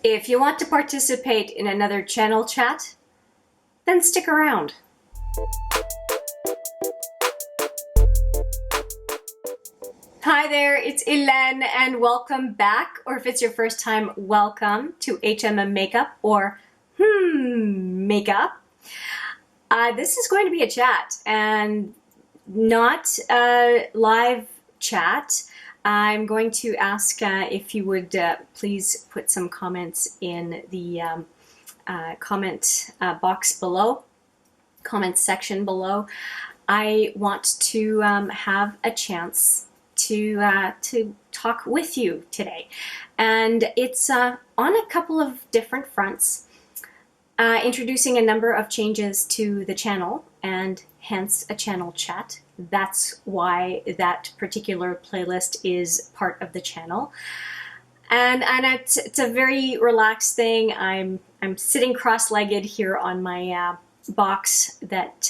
If you want to participate in another channel chat, then stick around. Hi there, it's Hélène and welcome back, or if it's your first time, welcome to HMM Makeup or Makeup. This is going to be a chat and not a live chat. I'm going to ask if you would please put some comments in the comment box below, comment section below. I want to have a chance to talk with you today, and it's on a couple of different fronts, introducing a number of changes to the channel and hence a channel chat. That's why that particular playlist is part of the channel, and it's a very relaxed thing. I'm sitting cross-legged here on my box that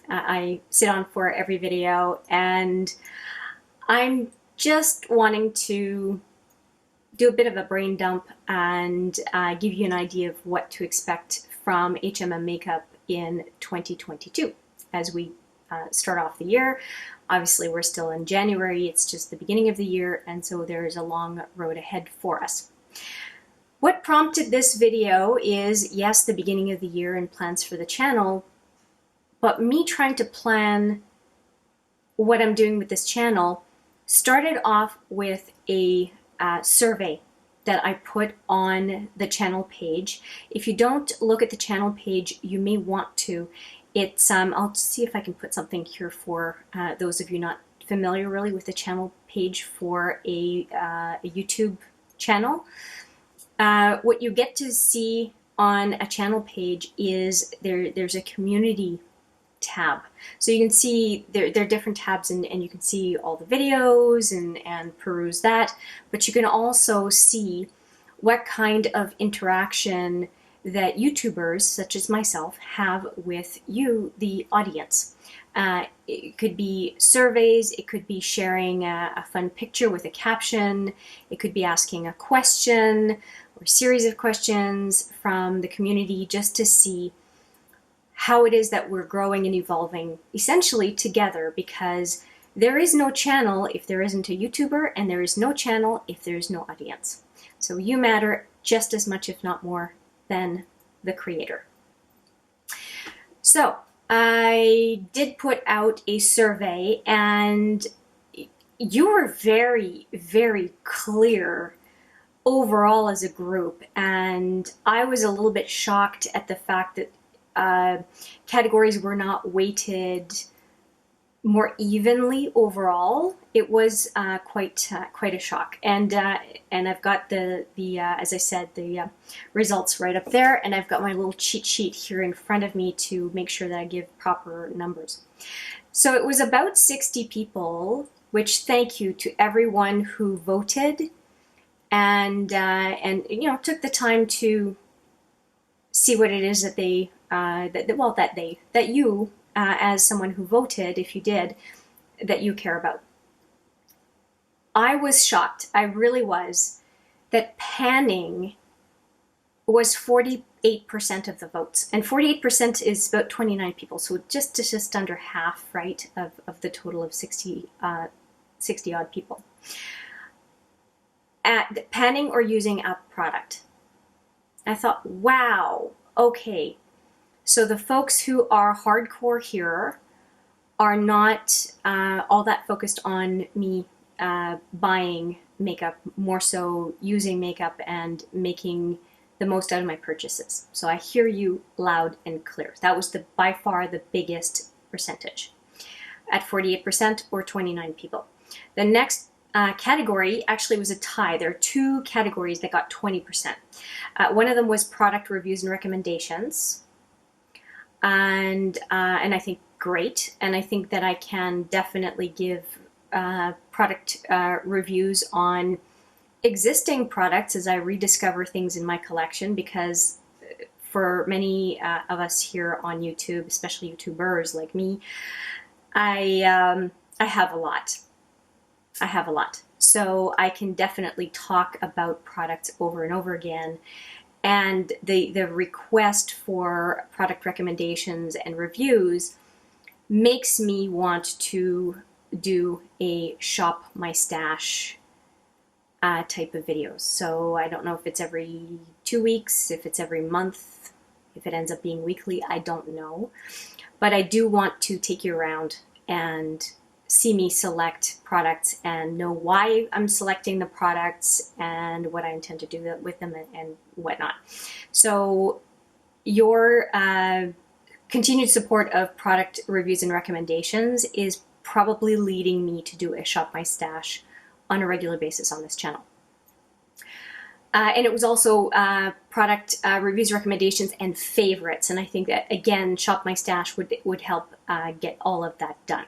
I sit on for every video, and I'm just wanting to do a bit of a brain dump and give you an idea of what to expect from HMM Makeup in 2022 as we start off the year. Obviously, we're still in January. It's just the beginning of the year, and so there's a long road ahead for us. What prompted this video is, yes, the beginning of the year and plans for the channel, but me trying to plan what I'm doing with this channel started off with a survey that I put on the channel page. If you don't look at the channel page, you may want to. It's I'll see if I can put something here for those of you not familiar really with the channel page for a YouTube channel. What you get to see on a channel page is there's a community tab. So you can see there are different tabs, and you can see all the videos and peruse that, but you can also see what kind of interaction that YouTubers such as myself have with you, the audience. It could be surveys, it could be sharing a fun picture with a caption, it could be asking a question or a series of questions from the community just to see how it is that we're growing and evolving essentially together, because there is no channel if there isn't a YouTuber, and there is no channel if there is no audience. So you matter just as much, if not more, than the creator. So I did put out a survey, and you were very, very clear overall as a group, and I was a little bit shocked at the fact that categories were not weighted more evenly overall. It was quite a shock, and I've got the as I said, the results right up there, and I've got my little cheat sheet here in front of me to make sure that I give proper numbers. So it was about 60 people, which thank you to everyone who voted and you know, took the time to see what it is that they that you as someone who voted, if you did, that you care about. I was shocked, I really was, that panning was 48% of the votes, and 48% is about 29 people, so just under half, right, of the total of 60 odd people. At panning or using a product. I thought, wow, okay. So the folks who are hardcore here are not all that focused on me buying makeup, more so using makeup and making the most out of my purchases. So I hear you loud and clear. That was by far the biggest percentage at 48% or 29 people. The next category actually was a tie. There are two categories that got 20%. One of them was product reviews and recommendations. And I think great, and I think that I can definitely give product reviews on existing products as I rediscover things in my collection, because for many of us here on YouTube, especially YouTubers like me, I have a lot. so I can definitely talk about products over and over again. And the request for product recommendations and reviews makes me want to do a shop my stash type of videos. So I don't know if it's every 2 weeks, if it's every month, if it ends up being weekly, I don't know. But I do want to take you around and see me select products and know why I'm selecting the products and what I intend to do with them and whatnot. So your continued support of product reviews and recommendations is probably leading me to do a Shop My Stash on a regular basis on this channel. And it was also product reviews, recommendations, and favorites. And I think that, again, Shop My Stash would help get all of that done.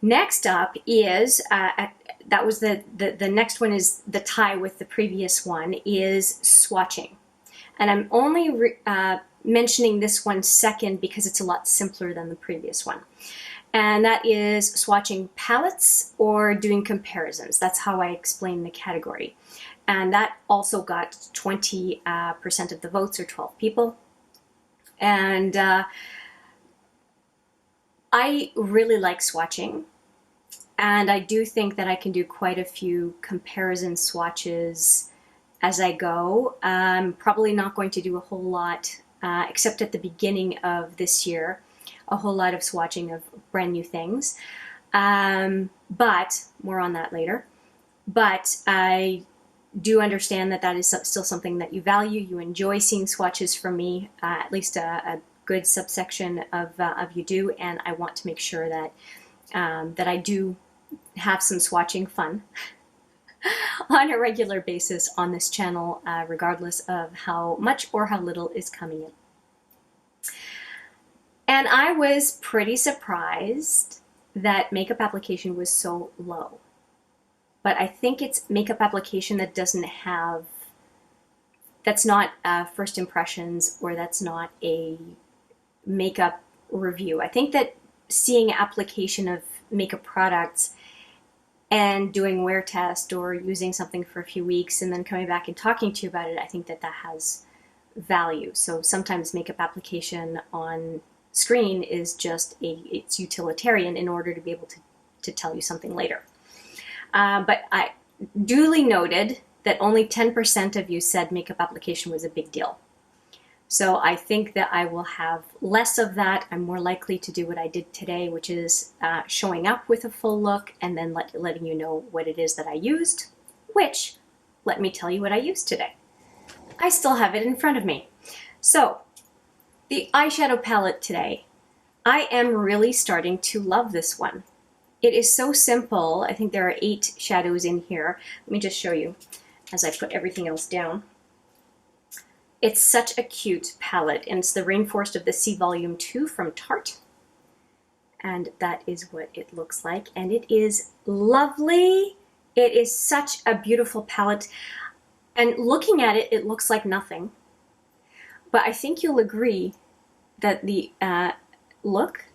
Next up is, that was the next one is the tie with the previous one, is swatching. And I'm only mentioning this one second because it's a lot simpler than the previous one. And that is swatching palettes or doing comparisons. That's how I explain the category. And that also got 20% of the votes, or 12 people. And I really like swatching. And I do think that I can do quite a few comparison swatches as I go. I'm probably not going to do a whole lot, except at the beginning of this year, a whole lot of swatching of brand new things. But more on that later. But I do understand that that is still something that you value. You enjoy seeing swatches from me, at least a good subsection of you do, and I want to make sure that that I do have some swatching fun on a regular basis on this channel, regardless of how much or how little is coming in. And I was pretty surprised that makeup application was so low. But I think it's makeup application that doesn't have, that's not first impressions, or that's not a makeup review. I think that seeing application of makeup products and doing wear test or using something for a few weeks and then coming back and talking to you about it, I think that that has value. So sometimes makeup application on screen is just it's utilitarian in order to be able to tell you something later. But I duly noted that only 10% of you said makeup application was a big deal. So I think that I will have less of that. I'm more likely to do what I did today, which is showing up with a full look and then letting you know what it is that I used, which, let me tell you what I used today. I still have it in front of me. So the eyeshadow palette today, I am really starting to love this one. It is so simple. I think there are 8 shadows in here. Let me just show you as I put everything else down. It's such a cute palette, and it's the Rainforest of the Sea Volume 2 from Tarte. And that is what it looks like, and it is lovely. It is such a beautiful palette, and looking at it, it looks like nothing. But I think you'll agree that the look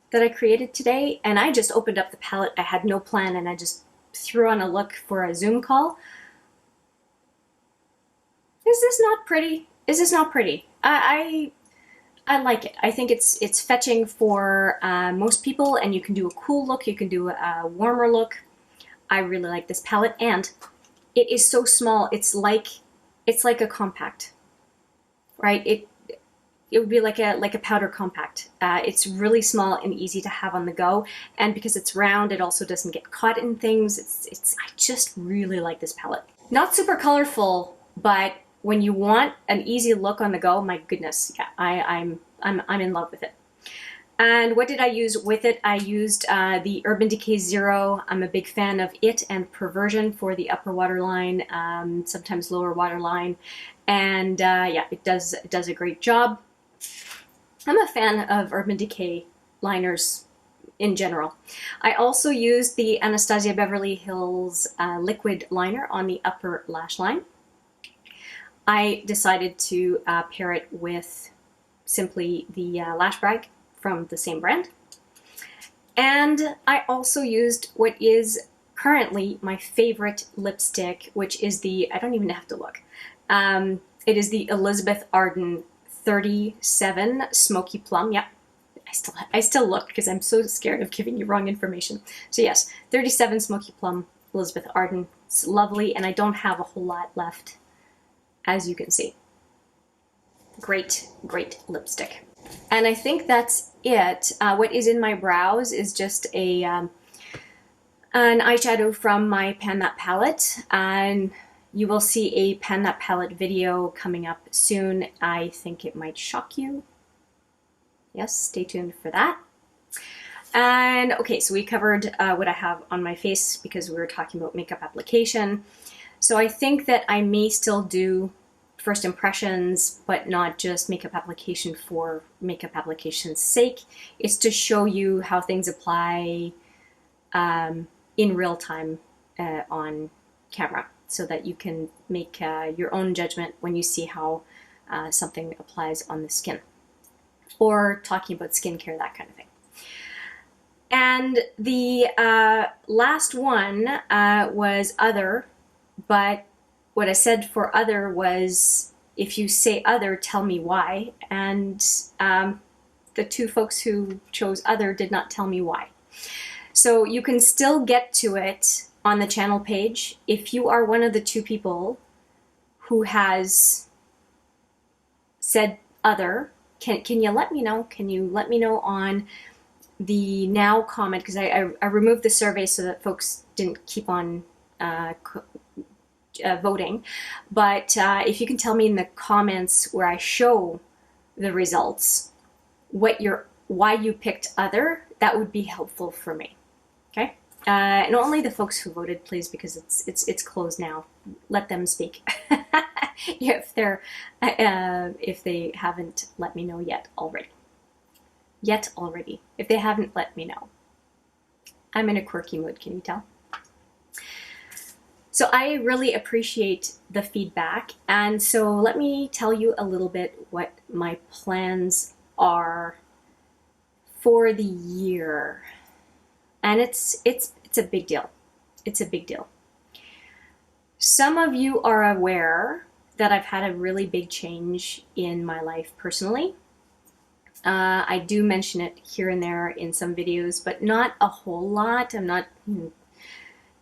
that I created today, and I just opened up the palette, I had no plan, and I just threw on a look for a Zoom call. Is this not pretty? Is this not pretty? I like it. I think it's fetching for most people, and you can do a cool look, you can do a warmer look. I really like this palette, and it is so small. It's like a compact, right? It would be like a powder compact. It's really small and easy to have on the go, and because it's round, it also doesn't get caught in things. I just really like this palette. Not super colorful, but when you want an easy look on the go, my goodness, yeah, I'm in love with it. And what did I use with it? I used the Urban Decay Zero. I'm a big fan of it and Perversion for the upper waterline, sometimes lower waterline, and yeah, it does a great job. I'm a fan of Urban Decay liners in general. I also used the Anastasia Beverly Hills liquid liner on the upper lash line. I decided to pair it with simply the Lash Brag from the same brand. And I also used what is currently my favorite lipstick, which is the, I don't even have to look. It is the Elizabeth Arden 37 Smoky Plum. Yep, I still look because I'm so scared of giving you wrong information. So yes, 37 Smoky Plum, Elizabeth Arden. It's lovely, and I don't have a whole lot left, as you can see. Great, great lipstick. And I think that's it. What is in my brows is just an eyeshadow from my Pan That palette, and you will see a Pan That palette video coming up soon. I think it might shock you. Yes, stay tuned for that. And okay, so we covered what I have on my face because we were talking about makeup application. So I think that I may still do first impressions, but not just makeup application for makeup application's sake. It's to show you how things apply in real time on camera, so that you can make your own judgment when you see how something applies on the skin, or talking about skincare, that kind of thing. And the last one was other, but what I said for other was, if you say other, tell me why. And the two folks who chose other did not tell me why. So you can still get to it on the channel page. If you are one of the two people who has said other, can you let me know? Can you let me know on the now comment? Because I removed the survey so that folks didn't keep on voting. But if you can tell me in the comments where I show the results why you picked other, that would be helpful for me. Okay, and only the folks who voted, please, because it's closed now. Let them speak if they haven't let me know yet already. If they haven't let me know. I'm in a quirky mood, can you tell? So I really appreciate the feedback, and so let me tell you a little bit what my plans are for the year. And it's a big deal. It's a big deal. Some of you are aware that I've had a really big change in my life personally. I do mention it here and there in some videos, but not a whole lot. I'm not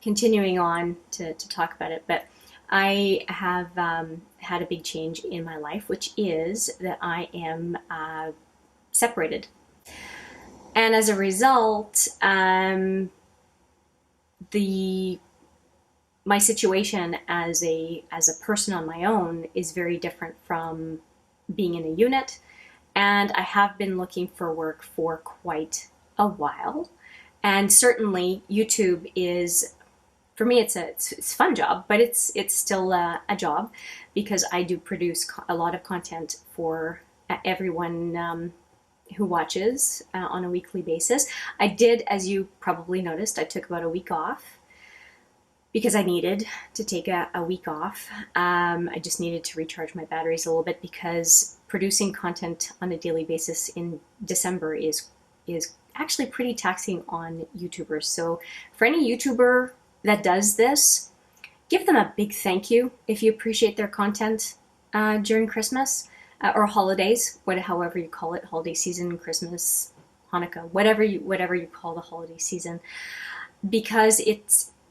continuing on to talk about it, but I have had a big change in my life, which is that I am separated. And as a result, my situation as a person on my own is very different from being in a unit, and I have been looking for work for quite a while. And certainly YouTube is, for me, it's a fun job, but it's still a job, because I do produce a lot of content for everyone who watches on a weekly basis. I did, as you probably noticed, I took about a week off because I needed to take a week off. I just needed to recharge my batteries a little bit, because producing content on a daily basis in December is actually pretty taxing on YouTubers. So for any YouTuber that does this, give them a big thank you if you appreciate their content during Christmas. Or holidays, however you call it, holiday season, Christmas, Hanukkah, whatever you call the holiday season, because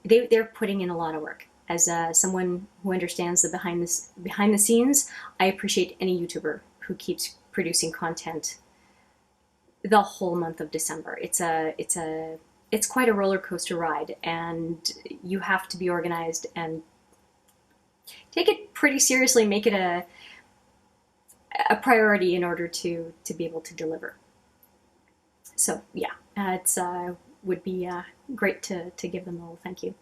they're putting in a lot of work. As someone who understands the behind the scenes, I appreciate any YouTuber who keeps producing content the whole month of December. It's quite a roller coaster ride, and you have to be organized and take it pretty seriously. Make it a priority in order to be able to deliver. So yeah, it's would be great to give them a little thank you.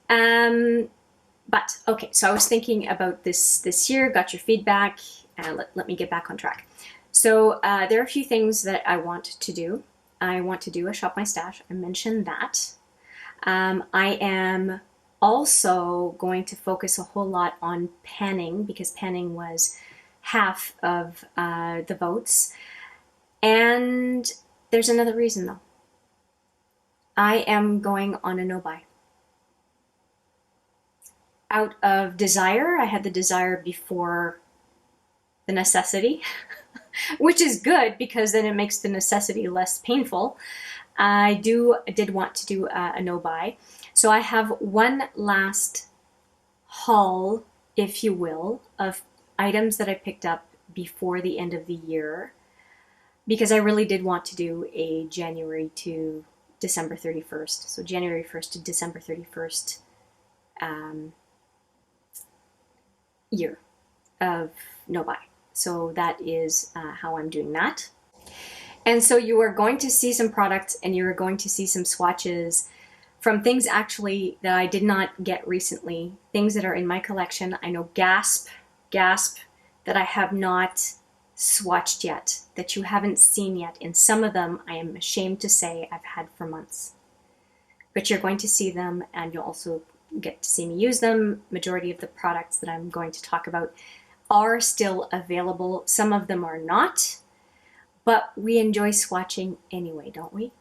But okay, so I was thinking about this year, got your feedback, and let me get back on track. So there are a few things that I want to do. I want to do a Shop My Stash. I mentioned that. I am also going to focus a whole lot on panning, because panning was half of the votes. And there's another reason, though. I am going on a no-buy. out of desire. I had the desire before the necessity, which is good because then it makes the necessity less painful. I did want to do a no buy. So I have one last haul, if you will, of items that I picked up before the end of the year, because I really did want to do a January to December 31st. So January 1st to December 31st year of no buy. So that is how I'm doing that. And so you are going to see some products and you're going to see some swatches from things actually that I did not get recently, things that are in my collection. I know, gasp, that I have not swatched yet, that you haven't seen yet. And some of them, I am ashamed to say, I've had for months. But you're going to see them and you'll also get to see me use them. Majority of the products that I'm going to talk about are still available. Some of them are not, but we enjoy swatching anyway, don't we?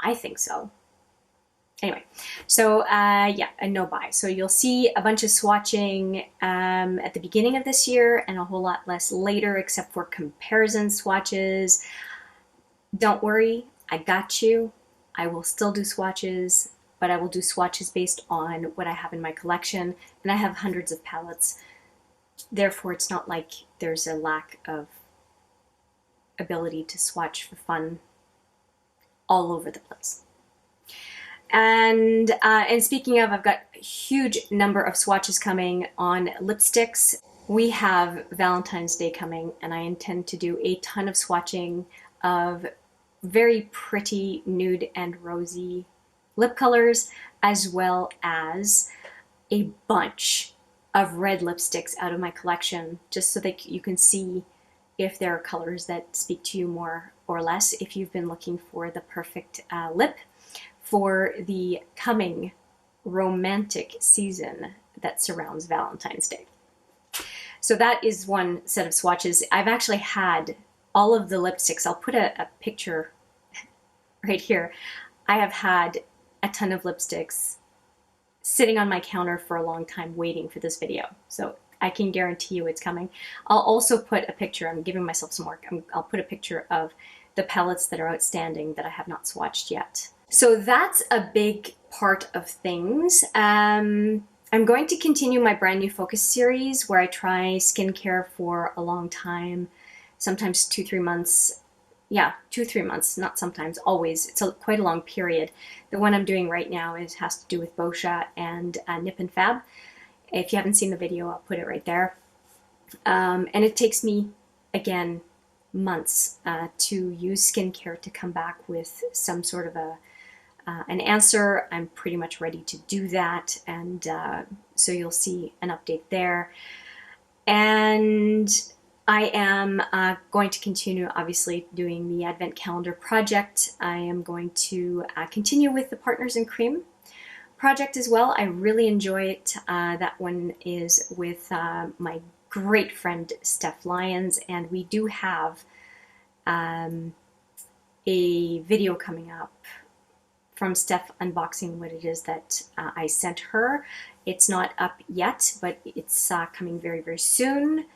I think so. Anyway, so yeah, a no buy. So you'll see a bunch of swatching at the beginning of this year and a whole lot less later, except for comparison swatches. Don't worry, I got you. I will still do swatches, but I will do swatches based on what I have in my collection, and I have hundreds of palettes. Therefore, it's not like there's a lack of ability to swatch for fun all over the place. And speaking of, I've got a huge number of swatches coming on lipsticks. We have Valentine's Day coming, and I intend to do a ton of swatching of very pretty nude and rosy lip colors, as well as a bunch of red lipsticks out of my collection, just so that you can see if there are colors that speak to you more or less, if you've been looking for the perfect lip for the coming romantic season that surrounds Valentine's Day. So that is one set of swatches. I've actually had all of the lipsticks. I'll put a picture right here. I have had a ton of lipsticks sitting on my counter for a long time waiting for this video. So I can guarantee you it's coming. I'll also put a picture, I'm giving myself some work, I'll put a picture of the palettes that are outstanding that I have not swatched yet. So that's a big part of things. I'm going to continue my brand new focus series where I try skincare for a long time, sometimes 2-3 months. Yeah, 2-3 months, not sometimes, always. It's quite a long period. The one I'm doing right now has to do with Boscia and Nip and Fab. If you haven't seen the video, I'll put it right there. And it takes me, again, months to use skincare to come back with some sort of an answer. I'm pretty much ready to do that, and so you'll see an update there. And I am going to continue, obviously, doing the Advent Calendar project. I am going to continue with the Partners in Cream project as well. I really enjoy it. That one is with my great friend Steph Lyons, and we do have a video coming up from Steph unboxing what it is that I sent her. It's not up yet, but it's coming very, very soon.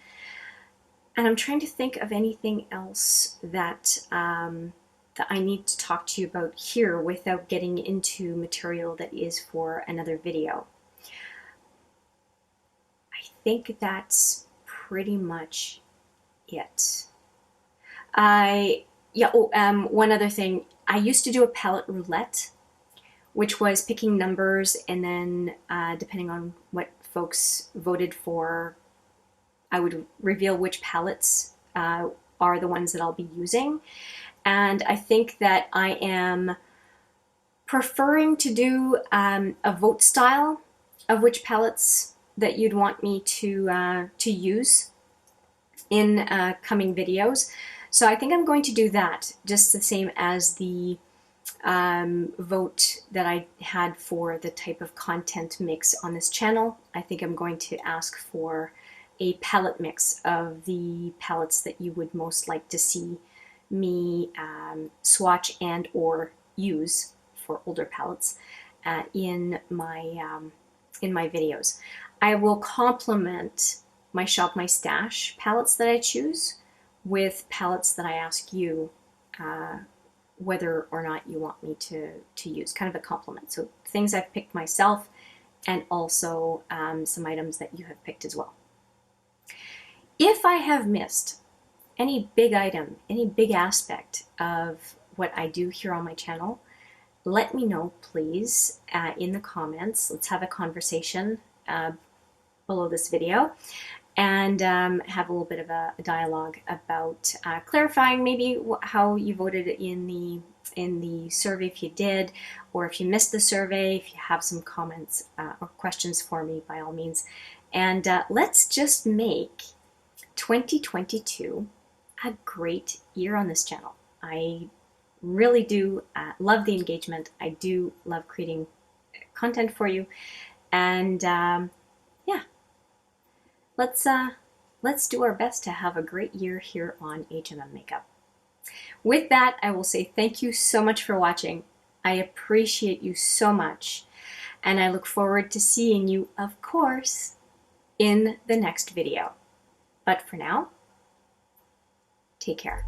And I'm trying to think of anything else that that I need to talk to you about here without getting into material that is for another video. I think that's pretty much it. One other thing. I used to do a palette roulette, which was picking numbers, and then depending on what folks voted for, I would reveal which palettes are the ones that I'll be using. And I think that I am preferring to do a vote style of which palettes that you'd want me to use in coming videos. So I think I'm going to do that, just the same as the vote that I had for the type of content mix on this channel. I think I'm going to ask for a palette mix of the palettes that you would most like to see me swatch and or use for older palettes in my in my videos. I will complement my Shop My Stash palettes that I choose with palettes that I ask you whether or not you want me to use, kind of a complement. So things I've picked myself and also some items that you have picked as well. If I have missed any big item, any big aspect of what I do here on my channel, let me know, please, in the comments. Let's have a conversation below this video and have a little bit of a dialogue about clarifying maybe how you voted in the survey if you did, or if you missed the survey, if you have some comments or questions for me, by all means. And let's just make 2022 a great year on this channel. I really do love the engagement. I do love creating content for you. And yeah, let's do our best to have a great year here on HMM Makeup. With that, I will say thank you so much for watching. I appreciate you so much. And I look forward to seeing you, of course, in the next video. But for now, take care.